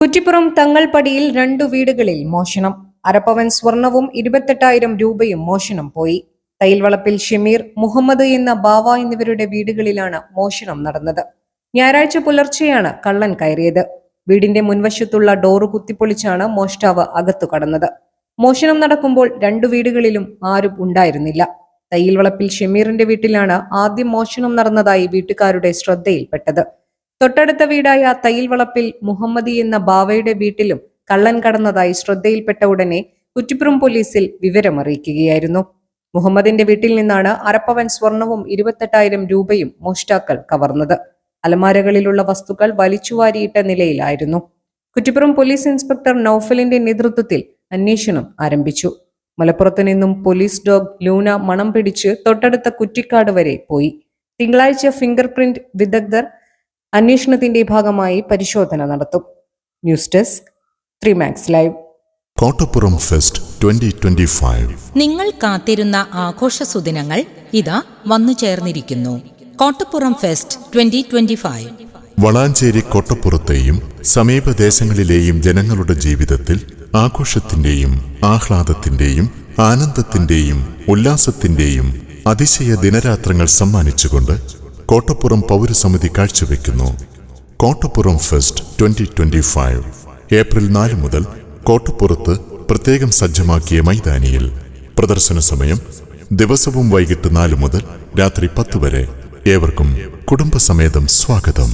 കുറ്റിപ്പുറം തങ്ങൾപടിയിൽ 2 വീടുകളിൽ മോഷണം. അരപ്പവൻ സ്വർണവും 28,000 രൂപയും മോഷണം പോയി. തയ്യിൽവളപ്പിൽ ഷമീർ, മുഹമ്മദ് എന്ന ബാവ എന്നിവരുടെ വീടുകളിലാണ് മോഷണം നടന്നത്. ഞായറാഴ്ച പുലർച്ചെയാണ് കള്ളൻ കയറിയത്. വീടിന്റെ മുൻവശത്തുള്ള ഡോറ് കുത്തിപ്പൊളിച്ചാണ് മോഷ്ടാവ് അകത്തു കടന്നത്. മോഷണം നടക്കുമ്പോൾ 2 വീടുകളിലും ആരും ഉണ്ടായിരുന്നില്ല. തയ്യിൽവളപ്പിൽ ഷമീറിന്റെ വീട്ടിലാണ് ആദ്യം മോഷണം നടന്നതായി വീട്ടുകാരുടെ ശ്രദ്ധയിൽപ്പെട്ടത്. തൊട്ടടുത്ത വീടായ തയ്യിൽവളപ്പിൽ മുഹമ്മദി എന്ന ബാവയുടെ വീട്ടിലും കള്ളൻ കടന്നതായി ശ്രദ്ധയിൽപ്പെട്ട ഉടനെ കുറ്റിപ്പുറം പോലീസിൽ വിവരമറിയിക്കുകയായിരുന്നു. മുഹമ്മദിന്റെ വീട്ടിൽ നിന്നാണ് അരപ്പവൻ സ്വർണവും 28,000 രൂപയും മോഷ്ടാക്കൾ കവർന്നത്. അലമാരകളിലുള്ള വസ്തുക്കൾ വലിച്ചുവാരിയിട്ട നിലയിലായിരുന്നു. കുറ്റിപ്പുറം പോലീസ് ഇൻസ്പെക്ടർ നൌഫലിന്റെ നേതൃത്വത്തിൽ അന്വേഷണം ആരംഭിച്ചു. മലപ്പുറത്തു നിന്നും പോലീസ് ഡോഗ് ലൂന മണം പിടിച്ച് തൊട്ടടുത്ത കുറ്റിക്കാട് വരെ പോയി. തിങ്കളാഴ്ച ഫിംഗർ പ്രിന്റ് വിദഗ്ധർ അന്വേഷണത്തിന്റെ ഭാഗമായി പരിശോധന നടത്തും. News desk 3 Max Live. Kottappuram fest 2025. നിങ്ങൾ കാത്തിരുന്ന ആഘോഷ സുദിനങ്ങൾ ഇതാ വന്നു ചേർന്നിരിക്കുന്നു. കോട്ടപ്പുറം ഫെസ്റ്റ് 2025. വളാഞ്ചേരി കോട്ടപ്പുറത്തെയും സമീപദേശങ്ങളിലെയും ജനങ്ങളുടെ ജീവിതത്തിൽ ആഘോഷത്തിന്റെയും ആഹ്ലാദത്തിന്റെയും ആനന്ദത്തിന്റെയും ഉല്ലാസത്തിന്റെയും അതിശയ ദിനരാത്രങ്ങൾ സമ്മാനിച്ചുകൊണ്ട് കോട്ടപ്പുറം പൗരസമിതി കാഴ്ചവെക്കുന്നു. കോട്ടപ്പുറം ഫെസ്റ്റ് 2025. ഏപ്രിൽ 4 മുതൽ കോട്ടപ്പുറത്ത് പ്രത്യേകം സജ്ജമാക്കിയ മൈതാനിയിൽ. പ്രദർശന സമയം ദിവസവും വൈകിട്ട് 4 മുതൽ രാത്രി 10 വരെ. ഏവർക്കും കുടുംബസമേതം സ്വാഗതം.